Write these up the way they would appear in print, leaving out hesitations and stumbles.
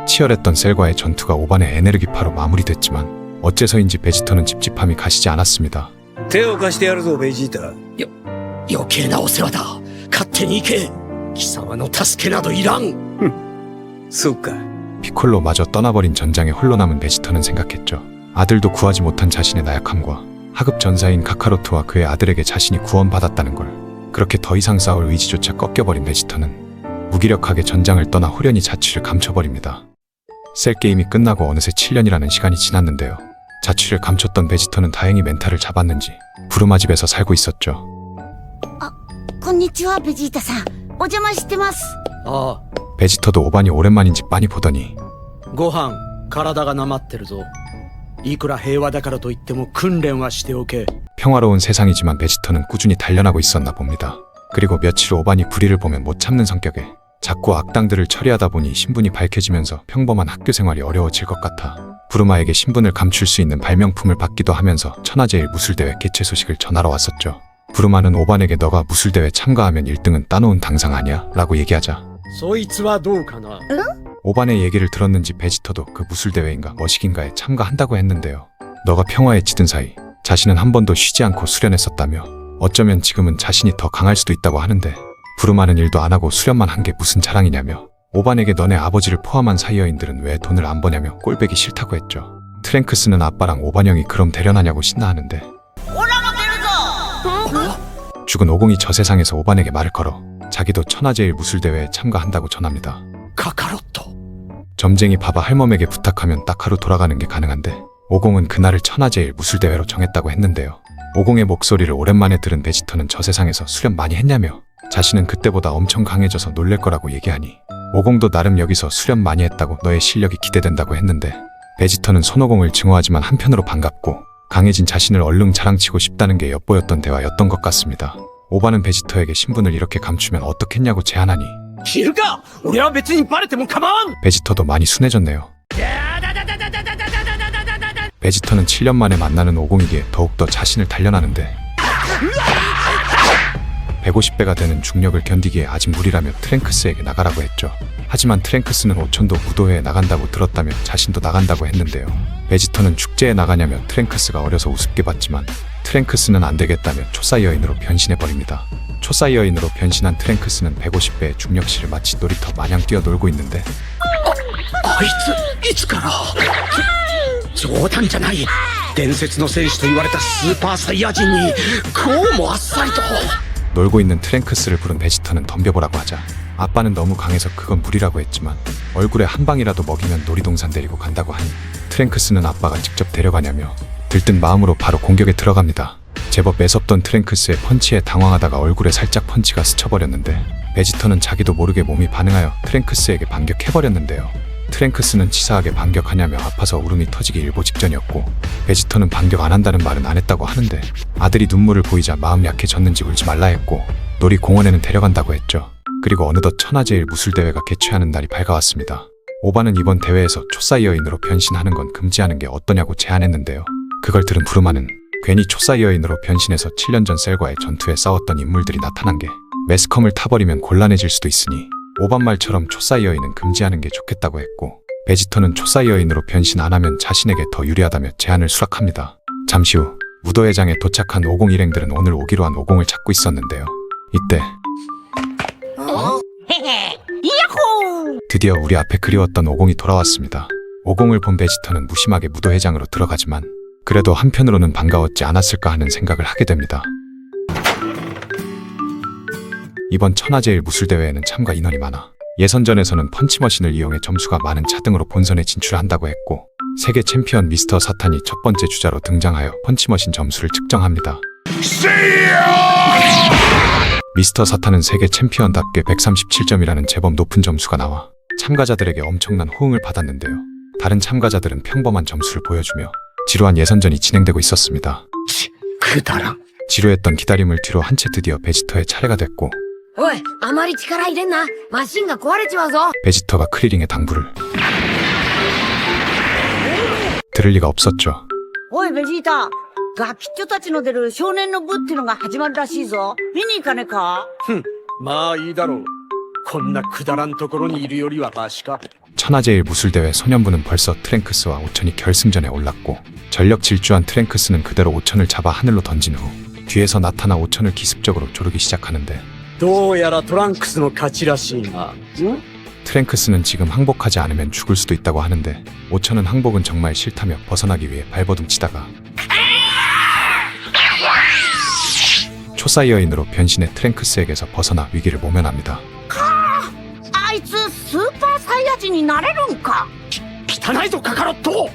치열했던 셀과의 전투가 5반의 에네르기파로 마무리됐지만 어째서인지 베지터는 찝찝함이 가시지 않았습니다. 手を貸してやるぞベジータ。余計なお世話だ。勝手に行け。貴様の助けなどいらん。そっか。 피콜로마저 떠나버린 전장에 홀로 남은 베지터는 생각했죠. 아들도 구하지 못한 자신의 나약함과 하급 전사인 카카로트와 그의 아들에게 자신이 구원받았다는 걸, 그렇게 더 이상 싸울 의지조차 꺾여버린 베지터는 무기력하게 전장을 떠나 후련히 자취를 감춰버립니다. 셀 게임이 끝나고 어느새 7년이라는 시간이 지났는데요. 자취를 감췄던 베지터는 다행히 멘탈을 잡았는지 부르마 집에서 살고 있었죠. こんにちはベジータさん、お邪魔してます。あ 베지터도 5반이 오랜만인지 빤히 보더니 あ、ご飯、体がなまってるぞ。いくら平和だからといっても訓練はしておけ。 평화로운 세상이지만 베지터는 꾸준히 단련하고 있었나 봅니다. 그리고 며칠 후 5반이 불의를 보면 못 참는 성격에 자꾸 악당들을 처리하다 보니 신분이 밝혀지면서 평범한 학교 생활이 어려워질 것 같아 부르마에게 신분을 감출 수 있는 발명품을 받기도 하면서 천하제일 무술대회 개최 소식을 전하러 왔었죠. 부르마는 5반에게 너가 무술대회 참가하면 1등은 따놓은 당상 아니야? 라고 얘기하자 そいつはどうかな。 5반의 얘기를 들었는지 베지터도 그 무술대회인가 머시기인가에 참가한다고 했는데요. 너가 평화에 찌든 사이 자신은 한 번도 쉬지 않고 수련했었다며 어쩌면 지금은 자신이 더 강할 수도 있다고 하는데 부르마는 일도 안 하고 수련만 한 게 무슨 자랑이냐며 5반에게 너네 아버지를 포함한 사이어인들은 왜 돈을 안 버냐며 꼴배기 싫다고 했죠. 트랭크스는 아빠랑 5반 형이 그럼 대련하냐고 신나하는데 죽은 오공이 저 세상에서 5반에게 말을 걸어 자기도 천하제일 무술대회에 참가한다고 전합니다. カカロット。 점쟁이 바바 할멈에게 부탁하면 딱 하루 돌아가는 게 가능한데 오공은 그날을 천하제일 무술대회로 정했다고 했는데요. 오공의 목소리를 오랜만에 들은 베지터는 저 세상에서 수련 많이 했냐며 자신은 그때보다 엄청 강해져서 놀랄 거라고 얘기하니 오공도 나름 여기서 수련 많이 했다고 너의 실력이 기대된다고 했는데 베지터는 손오공을 증오하지만 한편으로 반갑고 강해진 자신을 얼른 자랑치고 싶다는 게 엿보였던 대화였던 것 같습니다. 5반은 베지터에게 신분을 이렇게 감추면 어떻겠냐고 제안하니 知るか。俺は別にバレても構わん。 베지터도 많이 순해졌네요. 베지터는 7년 만에 만나는 오공이기에 더욱더 자신을 단련하는데 150배가 되는 중력을 견디기에 아직 무리라며 트랭크스에게 나가라고 했죠. 하지만 트랭크스는 5천도 무도회에 나간다고 들었다며 자신도 나간다고 했는데요. 베지터는 축제에 나가냐며 트랭크스가 어려서 우습게 봤지만 트랭크스는 안 되겠다며 초사이어인으로 변신해버립니다. 초사이어인으로 변신한 트랭크스는 150배의 중력실을 마치 놀이터 마냥 뛰어놀고 있는데 あいついつから冗談じゃない。伝説の戦士と言われたスーパーサイヤ人にこうもあっさりと。 놀고 있는 트랭크스를 부른 베지터는 덤벼보라고 하자 아빠는 너무 강해서 그건 무리라고 했지만 얼굴에 한 방이라도 먹이면 놀이동산 데리고 간다고 하니 트랭크스는 아빠가 직접 데려가냐며 들뜬 마음으로 바로 공격에 들어갑니다. 제법 매섭던 트랭크스의 펀치에 당황하다가 얼굴에 살짝 펀치가 스쳐버렸는데 베지터는 자기도 모르게 몸이 반응하여 트랭크스에게 반격해버렸는데요. 트랭크스는 치사하게 반격하냐며 아파서 울음이 터지기 일보 직전이었고 베지터는 반격 안 한다는 말은 안 했다고 하는데 아들이 눈물을 보이자 마음 약해졌는지 울지 말라 했고 놀이공원에는 데려간다고 했죠. 그리고 어느덧 천하제일 무술대회가 개최하는 날이 밝아왔습니다. 5반은 이번 대회에서 초사이어인으로 변신하는 건 금지하는 게 어떠냐고 제안했는데요. 그걸 들은 부르마는 괜히 초사이어인으로 변신해서 7년 전 셀과의 전투에 싸웠던 인물들이 나타난 게 매스컴을 타버리면 곤란해질 수도 있으니 5반 말처럼 초사이어인은 금지하는 게 좋겠다고 했고 베지터는 초사이어인으로 변신 안 하면 자신에게 더 유리하다며 제안을 수락합니다. 잠시 후 무도회장에 도착한 50 일행들은 오늘 오기로 한 오공을 찾고 있었는데요. 이때 드디어 우리 앞에 그리웠던 오공이 돌아왔습니다. 오공을 본 베지터는 무심하게 무도회장으로 들어가지만 그래도 한편으로는 반가웠지 않았을까 하는 생각을 하게 됩니다. 이번 천하제일 무술대회에는 참가 인원이 많아 예선전에서는 펀치머신을 이용해 점수가 많은 차등으로 본선에 진출한다고 했고 세계 챔피언 미스터 사탄이 첫 번째 주자로 등장하여 펀치머신 점수를 측정합니다. 미스터 사탄은 세계 챔피언답게 137점이라는 제법 높은 점수가 나와 참가자들에게 엄청난 호응을 받았는데요. 다른 참가자들은 평범한 점수를 보여주며 지루한 예선전이 진행되고 있었습니다. くだらん。 지루했던 기다림을 뒤로 한 채 드디어 베지터의 차례가 됐고 おい、あまり力入れんな。マシンが壊れちまうぞ。 베지터가 크리링의 당부를 들을 리가 없었죠. おいベジータ、ガキッチョたちの出る少年の部ってのが始まるらしいぞ。見に行かねえか？まあいいだろう。こんなくだらんところにいるよりはマシか。 천하제일 무술대회 소년부는 벌써 트랭크스와 오천이 결승전에 올랐고 전력 질주한 트랭크스는 그대로 오천을 잡아 하늘로 던진 후 뒤에서 나타나 오천을 기습적으로 조르기 시작하는데 どうやらトランクスの勝ちらしいな。 트랭크스는 지금 항복하지 않으면 죽을 수도 있다고 하는데 오천은 항복은 정말 싫다며 벗어나기 위해 발버둥 치다가 초사이어인으로 변신해 트랭크스에게서 벗어나 위기를 모면합니다. あいつスーパーサイヤ人になれるんか。汚いぞカカロット。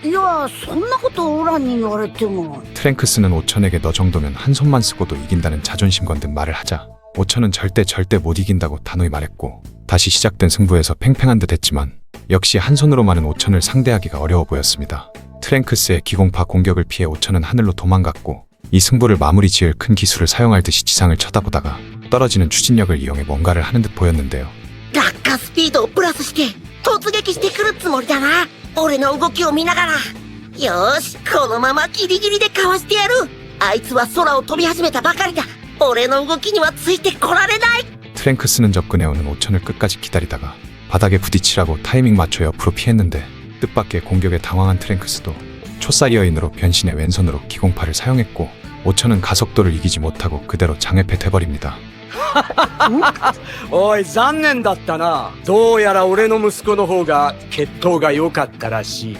いや、そんなことオラに言われても。 트랭크스는 오천에게 너 정도면 한 손만 쓰고도 이긴다는 자존심 건든 말을 하자 오천은 절대 못 이긴다고 단호히 말했고 다시 시작된 승부에서 팽팽한 듯 했지만 역시 한 손으로만은 오천을 상대하기가 어려워 보였습니다. 트랭크스의 기공파 공격을 피해 오천은 하늘로 도망갔고 이 승부를 마무리 지을 큰 기술을 사용할 듯이 지상을 쳐다보다가 떨어지는 추진력을 이용해 뭔가를 하는 듯 보였는데요. 落下スピードをプラスして突撃してくるつもりだな。俺の動きを見ながら。よーし、このままギリギリでかわしてやる。あいつは空を飛び始めたばかりだ。俺の動きにはついてこられない。 트랭크스는 접근해오는 오천을 끝까지 기다리다가 바닥에 부딪히라고 타이밍 맞춰 옆으로 피했는데 뜻밖의 공격에 당황한 트랭크스도 초사이어인으로 변신해 왼손으로 기공파를 사용했고 오천은 가속도를 이기지 못하고 그대로 장애패 돼버립니다. おい、残念だったな。どうやら俺の息子の方が血統が良かったらしい。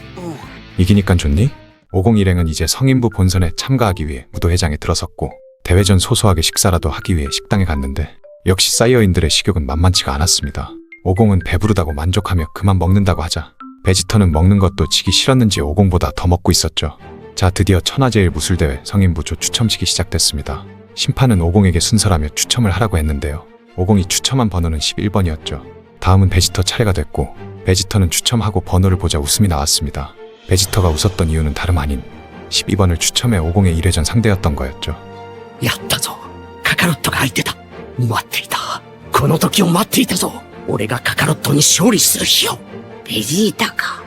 이기니깐 좋니? 501행은 이제 성인부 본선에 참가하기 위해 무도회장에 들어섰고 대회 전 소소하게 식사라도 하기 위해 식당에 갔는데 역시 사이어인들의 식욕은 만만치가 않았습니다. 50은 배부르다고 만족하며 그만 먹는다고 하자 베지터는 먹는 것도 지기 싫었는지 50보다 더 먹고 있었죠. 자, 드디어 천하제일 무술대회 성인부조 추첨식이 시작됐습니다. 심판은 50에게 순서라며 추첨을 하라고 했는데요. 50이 추첨한 번호는 11번이었죠. 다음은 베지터 차례가 됐고 베지터는 추첨하고 번호를 보자 웃음이 나왔습니다. 베지터가 웃었던 이유는 다름 아닌 12번을 추첨해 50의 1회전 상대였던 거였죠. やったぞ。カカロットが相手だ。待っていた。この時を待っていたぞ。俺がカカロットに勝利する日を。ベジータか。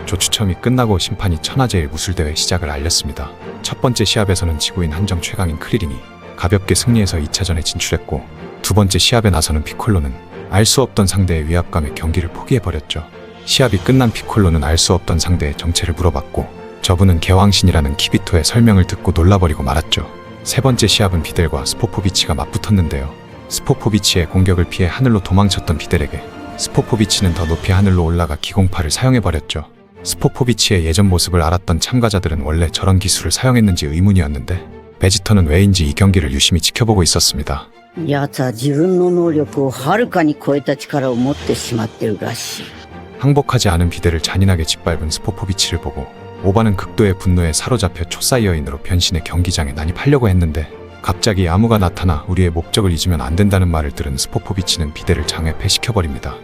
조 추첨이 끝나고 심판이 천하제일 무술대회 시작을 알렸습니다. 첫 번째 시합에서는 지구인 한정 최강인 크리린이 가볍게 승리해서 2차전에 진출했고 두 번째 시합에 나서는 피콜로는 알 수 없던 상대의 위압감에 경기를 포기해버렸죠. 시합이 끝난 피콜로는 알 수 없던 상대의 정체를 물어봤고 저분은 개왕신이라는 키비토의 설명을 듣고 놀라버리고 말았죠. 세 번째 시합은 비델과 스포포비치가 맞붙었는데요. 스포포비치의 공격을 피해 하늘로 도망쳤던 비델에게 스포포비치는 더 높이 하늘로 올라가 기공파를 사용해버렸죠. 스포포비치의 예전 모습을 알았던 참가자들은 원래 저런 기술을 사용했는지 의문이었는데 베지터는 왜인지 이 경기를 유심히 지켜보고 있었습니다. 奴は自分の能力をはるかに超えた力を持ってしまってるらしい。 항복하지 않은 비델을 잔인하게 짓밟은 스포포비치를 보고 오바는 극도의 분노에 사로잡혀 초사이어인으로 변신해 경기장에 난입하려고 했는데 갑자기 야무가 나타나 우리의 목적을 잊으면 안 된다는 말을 들은 스포포비치는 비델을 장외패시켜버립니다.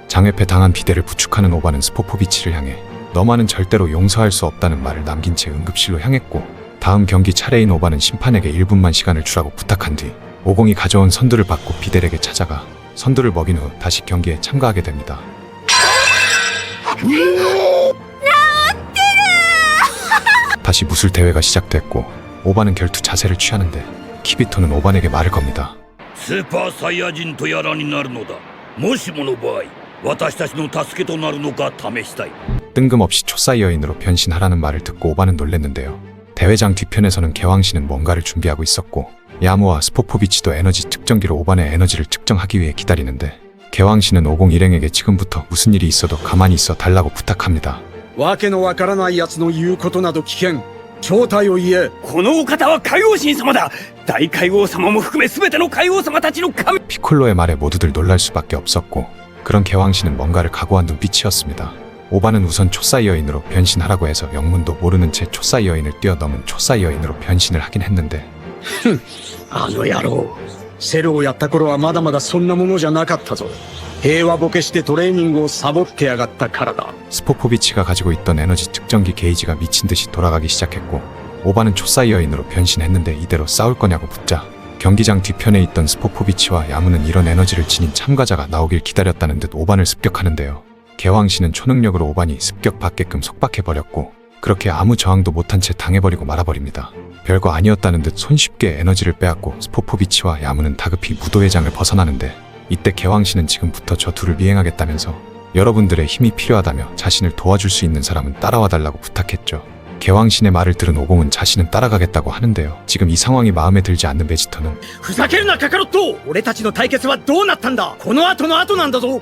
장외패 당한 비델을 부축하는 오바는 스포포비치를 향해 너만은 절대로 용서할 수 없다는 말을 남긴 채 응급실로 향했고 다음 경기 차례인 오바는 심판에게 1분만 시간을 주라고 부탁한 뒤 50이 가져온 선두를 받고 비델에게 찾아가 선두를 먹인 후 다시 경기에 참가하게 됩니다. 다시 무술 대회가 시작됐고 오바는 결투 자세를 취하는데 키비토는 오반에게 말을 겁니다. スーパーサイヤ人とやらになるのだ。もしもの場合、私たちの助けとなるのか試したい。 뜬금없이 초사이어인으로 변신하라는 말을 듣고 오바는 놀랬는데요. 대회장 뒤편에서는 개왕신은 뭔가를 준비하고 있었고 야무와 스포포비치도 에너지 측정기로 오반의 에너지를 측정하기 위해 기다리는데 개왕신은 501행에게 지금부터 무슨 일이 있어도 가만히 있어 달라고 부탁합니다. わけのわからない奴の言うことなど聞けん。正体を言え。このお方は海王神様だ。大海王様も含め全ての海王様たちの神。 피콜로의 말에 모두들 놀랄 수밖에 없었고 그런 개왕신은 뭔가를 각오한 눈빛이었습니다. 오바는 우선 초사이어인으로 변신하라고 해서 영문도 모르는 채 초사이어인을 뛰어넘은 초사이어인으로 변신을 하긴 했는데 あの野郎。セルをやった頃はまだまだそんなものじゃなかったぞ。平和ボケしてトレーニングをサボってやがったからだ。 스포포비치가 가지고 있던 에너지 측정기 게이지가 미친 듯이 돌아가기 시작했고 오바는 초사이어인으로 변신했는데 이대로 싸울 거냐고 묻자 경기장 뒤편에 있던 스포포비치와 야무는 이런 에너지를 지닌 참가자가 나오길 기다렸다는 듯 오반을 습격하는데요. 개왕신은 초능력으로 오반이 습격받게끔 속박해버렸고 그렇게 아무 저항도 못한 채 당해버리고 말아버립니다. 별거 아니었다는 듯 손쉽게 에너지를 빼앗고 스포포비치와 야무는 다급히 무도회장을 벗어나는데 이때 개왕신은 지금부터 저 둘을 미행하겠다면서 여러분들의 힘이 필요하다며 자신을 도와줄 수 있는 사람은 따라와 달라고 부탁했죠. 개왕신의 말을 들은 오공은 자신은 따라가겠다고 하는데요. 지금 이 상황이 마음에 들지 않는 베지터는 ふざけるなカカロット。俺たちの対決はどうなったんだ。この後の後なんだぞ。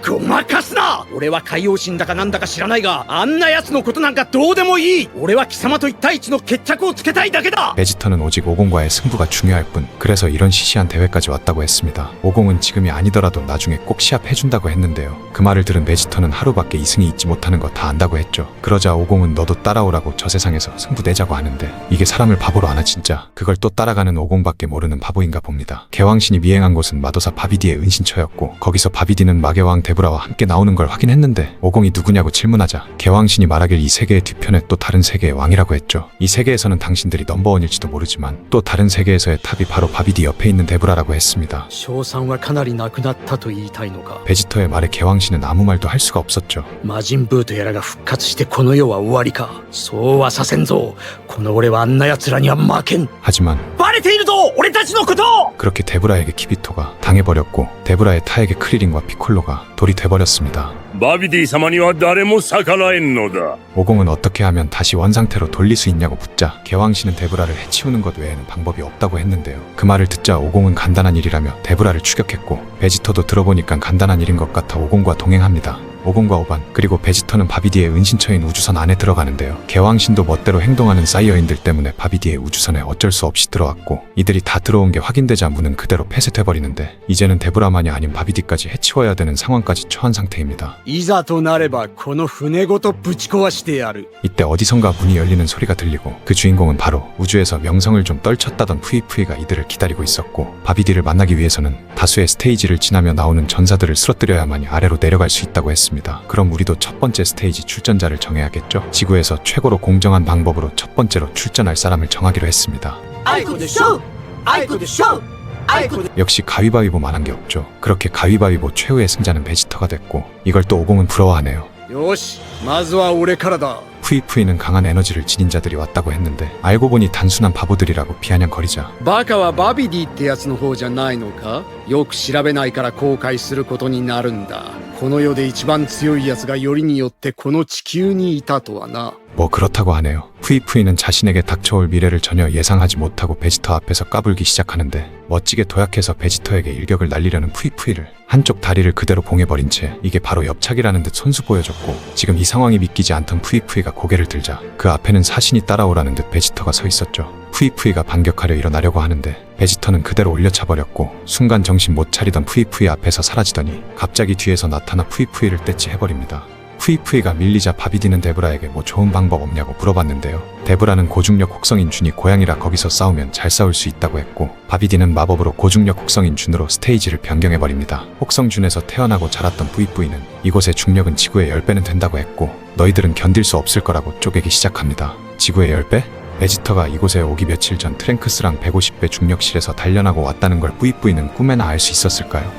ごまかすな。俺は海王神だかなんだか知らないが、あんな奴のことなんかどうでもいい。俺は貴様と一対一の決着をつけたいだけだ。 베지터는 오직 오공과의 승부가 중요할 뿐 그래서 이런 시시한 대회까지 왔다고 했습니다. 오공은 지금이 아니더라도 나중에 꼭 시합해준다고 했는데요. 그 말을 들은 베지터는 하루밖에 이승이 있지 못하는 거 다 안다고 했죠. 그러자 오공은 너도 따라오라고 저 세상에서 승부 내자고 하는데 이게 사람을 바보로 하나 진짜. 그걸 또 따라가는 오공밖에 모르는 바보인가 봅니다. 개왕신이 미행한 곳은 마도사 바비디의 은신처였고 거기서 바비디는 마계왕 데브라와 함께 나오는 걸 확인했는데 오공이 누구냐고 질문하자 개왕신이 말하길 이 세계의 뒤편에 또 다른 세계의 왕이라고 했죠. 이 세계에서는 당신들이 넘버원일지도 모르지만 또 다른 세계에서의 탑이 바로 바비디 옆에 있는 데브라라고 했습니다. 賞賛はかなりなくなったと言いたいのか。 베지터의 말에 개왕신은 아무 말도 할 수가 없었죠. 魔人ブーとやらが復活してこの世は終わりか。そうはさせんぞ。この俺はあんな奴らには負けん。 하지만 バレているぞ俺たちのこと。 그렇게 데브라에게 키비토가 당해버렸고 데브라의 타에게 크리링과 피콜로가 돌이 돼버렸습니다. バビディ様には誰も逆らえんのだ。 오공은 어떻게 하면 다시 원상태로 돌릴 수 있냐고 묻자 개왕신은 데브라를 해치우는 것 외에는 방법이 없다고 했는데요. 그 말을 듣자 오공은 간단한 일이라며 데브라를 추격했고 베지터도 들어보니까 간단한 일인 것 같아 오공과 동행합니다. 오공과 오반 그리고 베지터는 바비디의 은신처인 우주선 안에 들어가는데요. 개왕신도 멋대로 행동하는 사이어인들 때문에 바비디의 우주선에 어쩔 수 없이 들어왔고 이들이 다 들어온 게 확인되자 문은 그대로 폐쇄돼버리는데 이제는 데브라만이 아닌 바비디까지 해치워야 되는 상황까지 처한 상태입니다. いざとなればこの船ごとぶち壊してやる。 이때 어디선가 문이 열리는 소리가 들리고 그 주인공은 바로 우주에서 명성을 좀 떨쳤다던 푸이푸이가 이들을 기다리고 있었고 바비디를 만나기 위해서는 다수의 스테이지를 지나며 나오는 전사들을 쓰러뜨려야만이 아래로 내려갈 수 있다고 했습니다. 그럼 우리도 첫 번째 스테이지 출전자를 정해야겠죠? 지구에서 최고로 공정한 방법으로 첫 번째로 출전할 사람을 정하기로 했습니다. アイコでしょアイコでしょアイコで 역시 가위바위보만 한 게 없죠. 그렇게 가위바위보 최후의 승자는 베지터가 됐고 이걸 또 오공은 부러워하네요. よし、まずは俺からだ。 푸이푸이는 강한 에너지를 지닌 자들이 왔다고 했는데 알고 보니 단순한 바보들이라고 비아냥거리자 バカはバビディってやつの方じゃないのか。よく調べないから後悔することになるんだ。この世で一番強いやつがよりによってこの地球にいたとはな。 뭐 그렇다고 하네요. 푸이푸이는 자신에게 닥쳐올 미래를 전혀 예상하지 못하고 베지터 앞에서 까불기 시작하는데 멋지게 도약해서 베지터에게 일격을 날리려는 푸이푸이를 한쪽 다리를 그대로 봉해버린 채 이게 바로 엽착이라는 듯 손수 보여줬고 지금 이 상황이 믿기지 않던 푸이푸이가 고개를 들자 그 앞에는 사신이 따라오라는 듯 베지터가 서 있었죠. 푸이푸이가 반격하려 일어나려고 하는데 베지터는 그대로 올려차버렸고 순간 정신 못 차리던 푸이푸이 앞에서 사라지더니 갑자기 뒤에서 나타나 푸이푸이를 떼치해버립니다. 푸이푸이가 밀리자 바비디는 데브라에게 뭐 좋은 방법 없냐고 물어봤는데요. 데브라는 고중력 혹성인 준이 고양이라 거기서 싸우면 잘 싸울 수 있다고 했고 바비디는 마법으로 고중력 혹성인 준으로 스테이지를 변경해버립니다. 혹성준에서 태어나고 자랐던 푸이푸이는 이곳의 중력은 지구의 10배는 된다고 했고 너희들은 견딜 수 없을 거라고 쪼개기 시작합니다. 지구의 10배? 베지터가 이곳에 오기 며칠 전 트랭크스랑 150배 중력실에서 단련하고 왔다는 걸 뿌이뿌이는 꿈에나 알 수 있었을까요?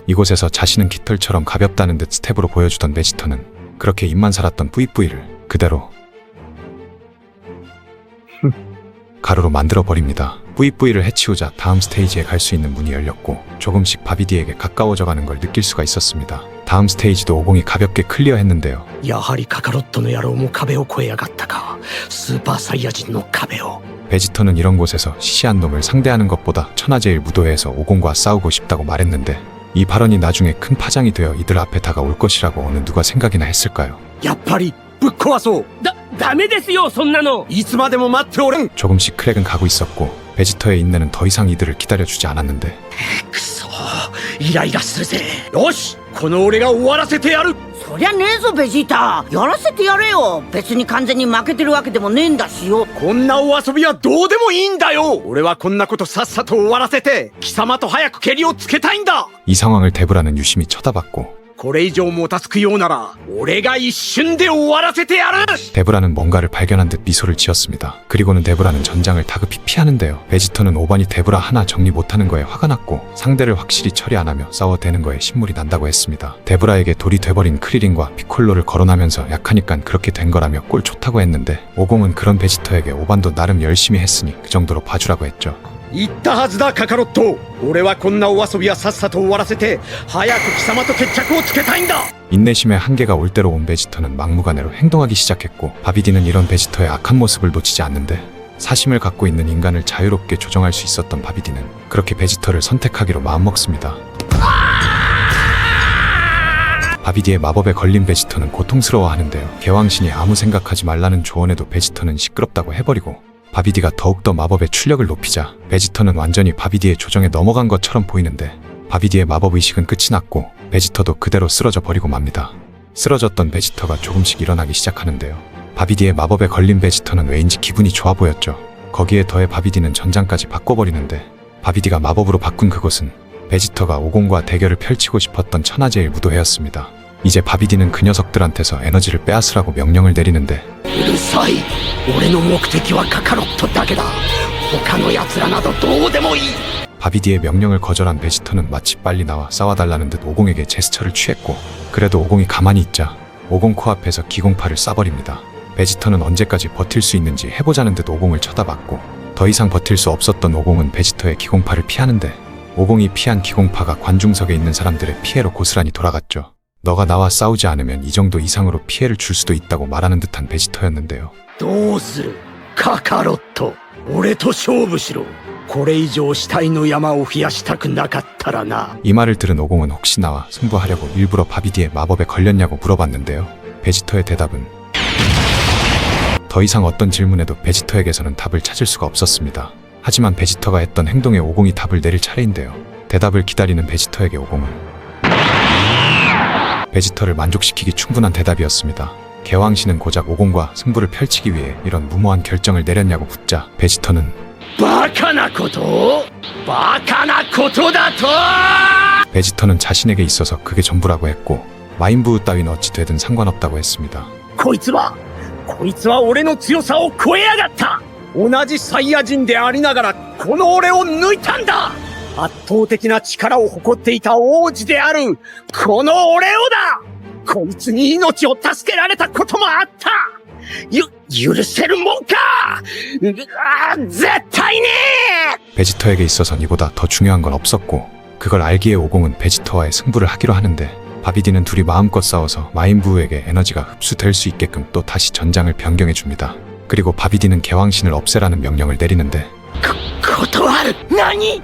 이곳에서 자신은 깃털처럼 가볍다는 듯 스텝으로 보여주던 베지터는 그렇게 입만 살았던 뿌이뿌이를 그대로 가루로 만들어버립니다. 뿌이뿌이를 해치우자 다음 스테이지에 갈 수 있는 문이 열렸고 조금씩 바비디에게 가까워져가는 걸 느낄 수가 있었습니다. 다음 스테이지도 오공이 가볍게 클리어했는데요. やはりカカロットの野郎も壁を越えやがったか。スーパーサイヤ人の壁を。 베지터는 이런 곳에서 시시한 놈을 상대하는 것보다 천하제일 무도회에서 오공과 싸우고 싶다고 말했는데 이 발언이 나중에 큰 파장이 되어 이들 앞에 다가올 것이라고 어느 누가 생각이나 했을까요? やっぱりぶっ壊そう。ダメですよそんなの。いつまでも待っておれん。 조금씩 크랙은 가고 있었고 베지터의 인내는 더 이상 이들을 기다려주지 않았는데 くそイライラするぜ。よしこの俺が終わらせてやる。そりゃねえぞベジータ。やらせてやれよ。別に完全に負けてるわけでもねえんだしよ。こんなお遊びはどうでもいいんだよ。俺はこんなことさっさと終わらせて貴様と早くケリをつけたいんだ。 이 상황을 데브라는 유심히 쳐다봤고 これ以上もたつくようなら俺が一瞬で終わらせてやる。 데브라는 뭔가를 발견한 듯 미소를 지었습니다. 그리고는 데브라는 전장을 다급히 피하는데요. 베지터는 오반이 데브라 하나 정리 못하는 거에 화가 났고 상대를 확실히 처리 안 하며 싸워대는 거에 신물이 난다고 했습니다. 데브라에게 돌이 돼버린 크리링과 피콜로를 거론하면서 약하니깐 그렇게 된 거라며 꼴 좋다고 했는데 오공은 그런 베지터에게 오반도 나름 열심히 했으니 그 정도로 봐주라고 했죠. 言ったはずだカカロット。俺はこんなお遊びはさっさと終わらせて早く貴様と決着をつけたいんだ。 인내심의 한계가 올 대로 온 베지터는 막무가내로 행동하기 시작했고 바비디는 이런 베지터의 악한 모습을 놓치지 않는데 사심을 갖고 있는 인간을 자유롭게 조정할 수 있었던 바비디는 그렇게 베지터를 선택하기로 마음먹습니다. 바비디의 마법에 걸린 베지터는 고통스러워하는데요. 개왕신이 아무 생각하지 말라는 조언에도 베지터는 시끄럽다고 해버리고 바비디가 더욱더 마법의 출력을 높이자 베지터는 완전히 바비디의 조정에 넘어간 것처럼 보이는데 바비디의 마법의식은 끝이 났고 베지터도 그대로 쓰러져 버리고 맙니다. 쓰러졌던 베지터가 조금씩 일어나기 시작하는데요. 바비디의 마법에 걸린 베지터는 왜인지 기분이 좋아 보였죠. 거기에 더해 바비디는 전장까지 바꿔버리는데 바비디가 마법으로 바꾼 그곳은 베지터가 오공과 대결을 펼치고 싶었던 천하제일 무도회였습니다. 이제 바비디는 그 녀석들한테서 에너지를 빼앗으라고 명령을 내리는데 うるさい。俺の目的はカカロットだけだ。他の奴らなどどうでもいい。 바비디의 명령을 거절한 베지터는 마치 빨리 나와 싸워달라는 듯 오공에게 제스처를 취했고 그래도 오공이 가만히 있자 오공 코앞에서 기공파를 쏴버립니다. 베지터는 언제까지 버틸 수 있는지 해보자는 듯 오공을 쳐다봤고 더 이상 버틸 수 없었던 오공은 베지터의 기공파를 피하는데 오공이 피한 기공파가 관중석에 있는 사람들의 피해로 고스란히 돌아갔죠. 너가 나와 싸우지 않으면 이 정도 이상으로 피해를 줄 수도 있다고 말하는 듯한 베지터였는데요. どうするカカロット。俺と勝負しろ。これ以上死体の山を増やしたくなかったらな。 이 말을 들은 오공은 혹시 나와 승부하려고 일부러 바비디의 마법에 걸렸냐고 물어봤는데요. 베지터의 대답은 더 이상 어떤 질문에도 베지터에게서는 답을 찾을 수가 없었습니다. 하지만 베지터가 했던 행동에 오공이 답을 내릴 차례인데요. 대답을 기다리는 베지터에게 오공은 베지터를 만족시키기 충분한 대답이었습니다. 개왕신은 고작 오공과 승부를 펼치기 위해 이런 무모한 결정을 내렸냐고 묻자 베지터는 バカなことバカなことだと。 베지터는 자신에게 있어서 그게 전부라고 했고 마인부우 따위는 어찌 되든 상관없다고 했습니다. こいつは俺の強さを超えやがった。同じサイヤ人でありながらこの俺を抜いたんだ。圧倒的な力を誇っていた王子であるこの俺をだ。こいつに命を助けられたこともあった。許せるもんか。絶対に。 베지터에게 있어선 이보다 더 중요한 건 없었고 그걸 알기에 오공은 베지터와의 승부를 하기로 하는데 바비디는 둘이 마음껏 싸워서 마인부우에게 에너지가 흡수될 수 있게끔 또 다시 전장을 변경해 줍니다. 그리고 바비디는 개왕신을 없애라는 명령을 내리는데 断る。何？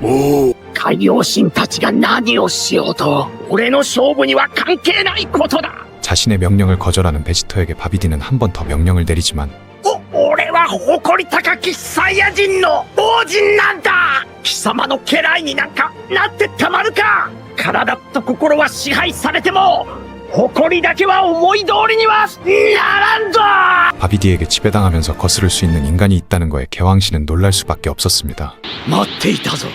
海洋神たちが何をしようと俺の勝負には関係ないことだ。 자신의 명령을 거절하는 베지터에게 바비디는 한 번 더 명령을 내리지만 俺は誇り高きサイヤ人の王人なんだ。貴様の家来になんかなってたまるか。体と心は支配されても誇りだけは思い通りにはならんぞ。 바비디에게 지배당하면서 거스를 수 있는 인간이 있다는 거에 개왕신은 놀랄 수밖에 없었습니다. 待っていたぞ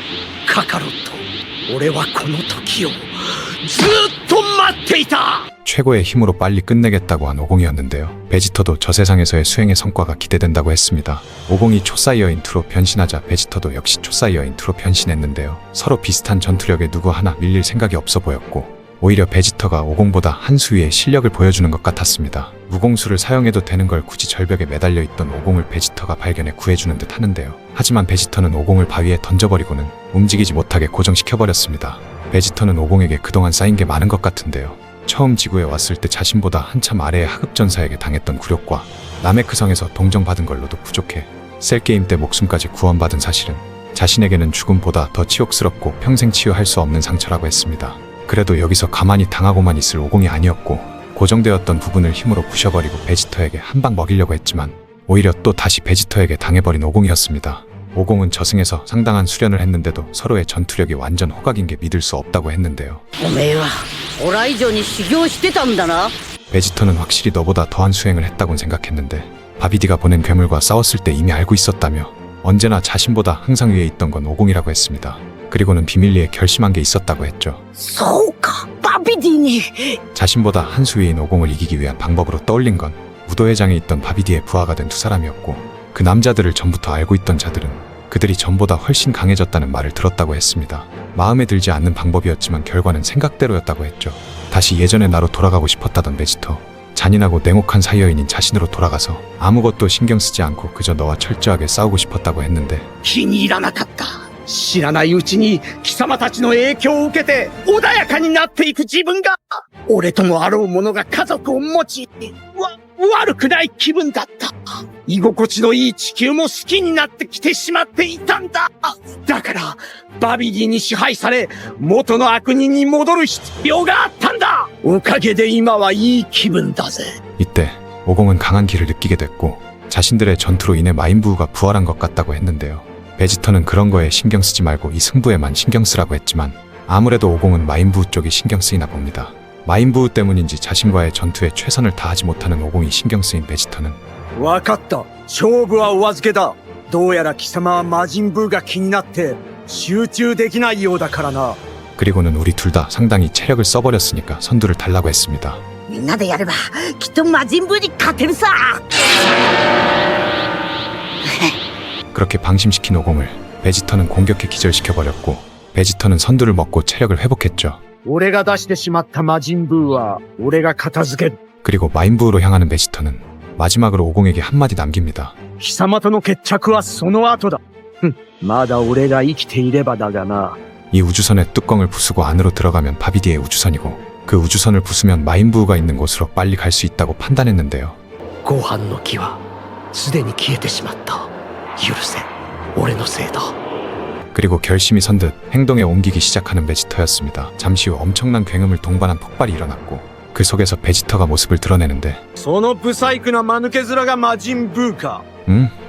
カカロット。俺はこの時をずっと待っていた。 최고의 힘으로 빨리 끝내겠다고 한 오공이었는데요. 베지터도 저 세상에서의 수행의 성과가 기대된다고 했습니다. 오공이 초사이어인 2로 변신하자 베지터도 역시 초사이어인 2로 변신했는데요. 서로 비슷한 전투력에 누구 하나 밀릴 생각이 없어 보였고 오히려 베지터가 오공보다 한 수 위의 실력을 보여주는 것 같았습니다. 무공수를 사용해도 되는 걸 굳이 절벽에 매달려 있던 오공을 베지터가 발견해 구해주는 듯 하는데요. 하지만 베지터는 오공을 바위에 던져버리고는 움직이지 못하게 고정시켜버렸습니다. 베지터는 오공에게 그동안 쌓인 게 많은 것 같은데요. 처음 지구에 왔을 때 자신보다 한참 아래의 하급전사에게 당했던 굴욕과 나메크성에서 동정받은 걸로도 부족해 셀게임 때 목숨까지 구원받은 사실은 자신에게는 죽음보다 더 치욕스럽고 평생 치유할 수 없는 상처라고 했습니다. 그래도 여기서 가만히 당하고만 있을 오공이 아니었고 고정되었던 부분을 힘으로 부셔버리고 베지터에게 한 방 먹이려고 했지만 오히려 또 다시 베지터에게 당해버린 오공이었습니다. 오공은 저승에서 상당한 수련을 했는데도 서로의 전투력이 완전 호각인 게 믿을 수 없다고 했는데요. おめえはオラ以上に修行してたんだな。 베지터는 확실히 너보다 더한 수행을 했다곤 생각했는데 바비디가 보낸 괴물과 싸웠을 때 이미 알고 있었다며 언제나 자신보다 항상 위에 있던 건 오공이라고 했습니다. 그리고는 비밀리에 결심한 게 있었다고 했죠. そうか、バビディに。 자신보다 한 수 위인 오공을 이기기 위한 방법으로 떠올린 건 무도회장에 있던 바비디의 부하가 된 두 사람이었고 그 남자들을 전부터 알고 있던 자들은 그들이 전보다 훨씬 강해졌다는 말을 들었다고 했습니다. 마음에 들지 않는 방법이었지만 결과는 생각대로였다고 했죠. 다시 예전의 나로 돌아가고 싶었다던 베지터. 잔인하고 냉혹한 사이어인인 자신으로 돌아가서 아무것도 신경 쓰지 않고 그저 너와 철저하게 싸우고 싶었다고 했는데 気に入らなかった。知らないうちに貴様たちの影響を受けて穏やかになっていく自分が、俺ともあろう者が家族を持ち、悪くない気分だった。居心地のいい地球も好きになってきてしまっていたんだ。だから、バビディに支配され、元の悪人に戻る必要があったんだ。おかげで今はいい気分だぜ。 이때 오공은 강한 기를 느끼게 됐고 자신들의 전투로 인해 마인부우가 부활한 것 같다고 했는데요. 베지터는 그런 거에 신경 쓰지 말고 이 승부에만 신경 쓰라고 했지만 아무래도 오공은 마인부우 쪽이 신경 쓰이나 봅니다. 마인부우 때문인지 자신과의 전투에 최선을 다하지 못하는 오공이 신경 쓰인 베지터는 わかった。勝負はお預けだ。どうやら貴様は魔人ブーが気になって集中できないようだからな。 그리고는 우리 둘 다 상당히 체력을 써버렸으니까 선두를 달라고 했습니다. みんなでやればきっと魔人ブーに勝てるさ。 그렇게 방심시킨 오공을 베지터는 공격해 기절시켜버렸고 베지터는 선두를 먹고 체력을 회복했죠. 俺が出してしまった魔人ブーは俺が片付ける。 그리고 마인부우로 향하는 베지터는 마지막으로 오공에게 한마디 남깁니다. 貴様との決着はその後だ。まだ俺が生きていればだがな。 이 우주선의 뚜껑을 부수고 안으로 들어가면 바비디의 우주선이고 그 우주선을 부수면 마인부우가 있는 곳으로 빨리 갈 수 있다고 판단했는데요. ご飯の木はすでに消えてしまった。許せ。俺のせいだ。 그리고 결심이 선 듯 행동에 옮기기 시작하는 베지터였습니다. 잠시 후 엄청난 굉음을 동반한 폭발이 일어났고 그 속에서 베지터가 모습을 드러내는데 そのブサイクな間抜け面が魔人ブーか。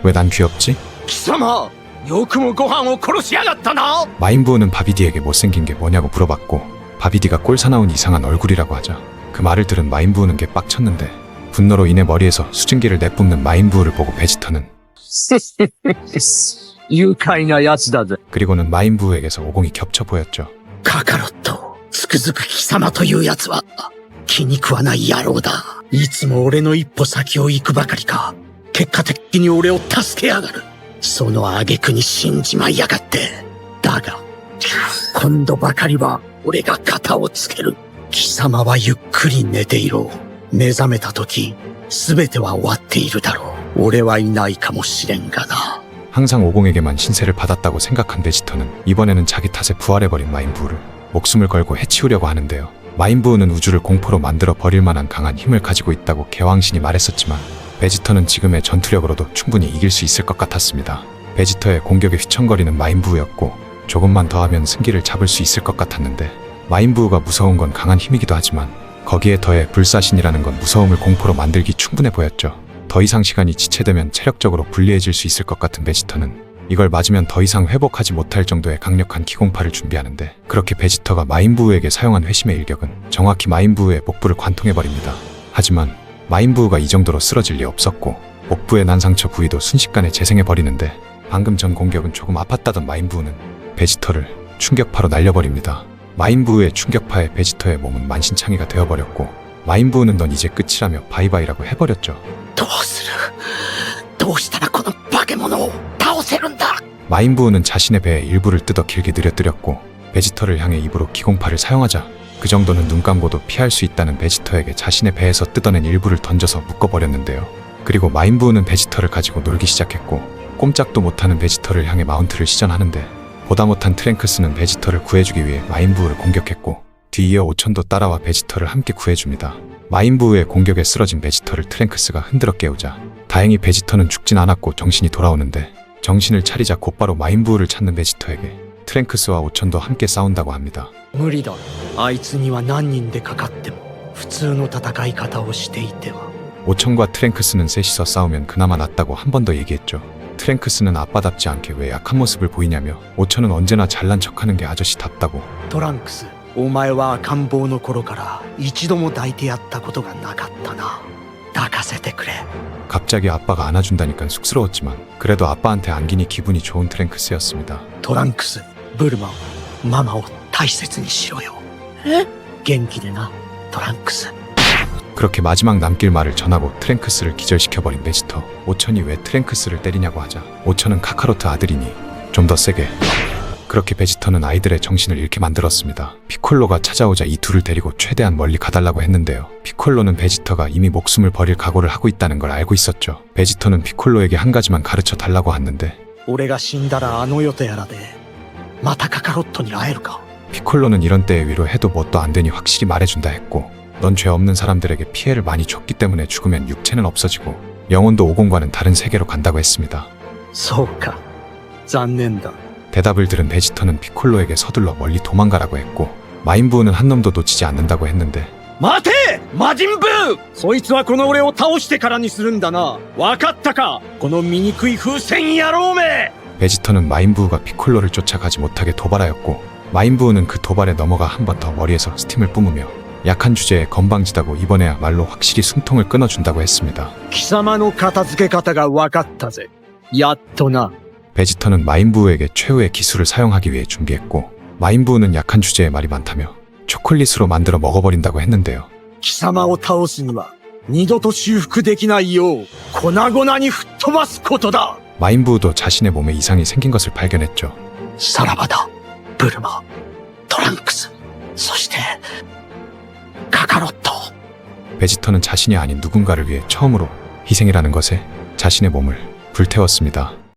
왜 난 귀엽지? 貴様、よくもご飯を殺しやがったな。 마인부우는 바비디에게 못생긴 게 뭐냐고 물어봤고 바비디가 꼴사나운 이상한 얼굴이라고 하자 그 말을 들은 마인부우는 게 빡쳤는데 분노로 인해 머리에서 수증기를 내뿜는 마인부우를 보고 베지터는 愉快なやつだぜ。 그리고는 마인부우에게서 오공이 겹쳐 보였죠. カカロット、つくづく貴様というやつは気に食わない野郎だ。いつも俺の一歩先を行くばかりか。結果的に俺を助けやがる。その挙句に死んじまいやがって。だが、今度ばかりは俺が肩をつける。貴様はゆっくり寝ていろ。目覚めた時、すべては終わっているだろう。俺はいないかもしれんがな。 항상 오공에게만 신세를 받았다고 생각한 베지터는 이번에는 자기 탓에 부활해버린 마인부우를 목숨을 걸고 해치우려고 하는데요. 마인부우는 우주를 공포로 만들어 버릴 만한 강한 힘을 가지고 있다고 개왕신이 말했었지만 베지터는 지금의 전투력으로도 충분히 이길 수 있을 것 같았습니다. 베지터의 공격에 휘청거리는 마인부우였고 조금만 더 하면 승기를 잡을 수 있을 것 같았는데 마인부우가 무서운 건 강한 힘이기도 하지만 거기에 더해 불사신이라는 건 무서움을 공포로 만들기 충분해 보였죠. 더 이상 시간이 지체되면 체력적으로 불리해질 수 있을 것 같은 베지터는 이걸 맞으면 더 이상 회복하지 못할 정도의 강력한 기공파를 준비하는데 그렇게 베지터가 마인부우에게 사용한 회심의 일격은 정확히 마인부우의 복부를 관통해버립니다. 하지만 마인부우가 이 정도로 쓰러질 리 없었고 복부의 난 상처 부위도 순식간에 재생해버리는데 방금 전 공격은 조금 아팠다던 마인부우는 베지터를 충격파로 날려버립니다. 마인부우의 충격파에 베지터의 몸은 만신창이가 되어버렸고 마인부우는 넌 이제 끝이라며 바이바이라고 해버렸죠. どうする？どうしたらこの化け物を倒せるんだ？ 마인부우는 자신의 배에 일부를 뜯어 길게 늘어뜨렸고 베지터를 향해 입으로 기공파를 사용하자 그 정도는 눈 감고도 피할 수 있다는 베지터에게 자신의 배에서 뜯어낸 일부를 던져서 묶어버렸는데요. 그리고 마인부우는 베지터를 가지고 놀기 시작했고 꼼짝도 못하는 베지터를 향해 마운트를 시전하는데 보다 못한 트랭크스는 베지터를 구해주기 위해 마인부우를 공격했고 뒤이어 오천도 따라와 베지터를 함께 구해줍니다. 마인부우의 공격에 쓰러진 베지터를 트랭크스가 흔들어 깨우자 다행히 베지터는 죽진 않았고 정신이 돌아오는데 정신을 차리자 곧바로 마인부우를 찾는 베지터에게 트랭크스와 오천도 함께 싸운다고 합니다. 無理だ。あいつには何人でかかっても普通の戦い方をしていては。 오천과 트랭크스는 셋이서 싸우면 그나마 낫다고 한 번 더 얘기했죠. 트랭크스는 아빠답지 않게 왜 약한 모습을 보이냐며 오천은 언제나 잘난 척하는 게 아저씨답다고. トランクス、お前は赤ん坊の頃から一度も抱いてやったことがなかったな。抱かせてくれ。 갑자기 아빠가 안아준다니까 쑥스러웠지만 그래도 아빠한테 안기니 기분이 좋은 트랭크스였습니다. トランクス、ブルマン、ママを大切にしろよ。え？元気でな、トランクス。 그렇게 마지막 남길 말을 전하고 트랭크스를 기절시켜버린 베지터. 오천이 왜 트랭크스를 때리냐고 하자 오천은 카카로트 아들이니 좀 더 세게. 그렇게 베지터는 아이들의 정신을 잃게 만들었습니다. 피콜로가 찾아오자 이 둘을 데리고 최대한 멀리 가달라고 했는데요. 피콜로는 베지터가 이미 목숨을 버릴 각오를 하고 있다는 걸 알고 있었죠. 베지터는 피콜로에게 한 가지만 가르쳐 달라고 하는데 俺が死んだらあの世とやらでまたカカロットに会えるか 피콜로는 이런 때의 위로 해도 뭣도 안 되니 확실히 말해준다 했고, 넌 죄 없는 사람들에게 피해를 많이 줬기 때문에 죽으면 육체는 없어지고 영혼도 오공과는 다른 세계로 간다고 했습니다. そうか残念だ 대답을 들은 베지터는 피콜로에게 서둘러 멀리 도망가라고 했고, 마인부우는 한 놈도 놓치지 않는다고 했는데 待て魔人ブーそいつはこの俺を倒してからにするんだなわかったかこの醜い風船野郎め 베지터는 마인부우가 피콜로를 쫓아가지 못하게 도발하였고, 마인부우는 그 도발에 넘어가 한 번 더 머리에서 스팀을 뿜으며 약한 주제에 건방지다고 이번에야말로 확실히 숨통을 끊어준다고 했습니다. 貴様の片付け方が分かったぜやっとな 베지터는 마인부우에게 최후의 기술을 사용하기 위해 준비했고, 마인부우는 약한 주제에 말이 많다며 초콜릿으로 만들어 먹어버린다고 했는데요. 貴様を倒すには二度と修復できないよう粉々に吹っ飛ばすことだ 마인부우도 자신의 몸에 이상이 생긴 것을 발견했죠. さらばだブルマトランクスそしてカカロット 베지터는 자신이 아닌 누군가를 위해 처음으로 희생이라는 것에 자신의 몸을 불태웠습니다.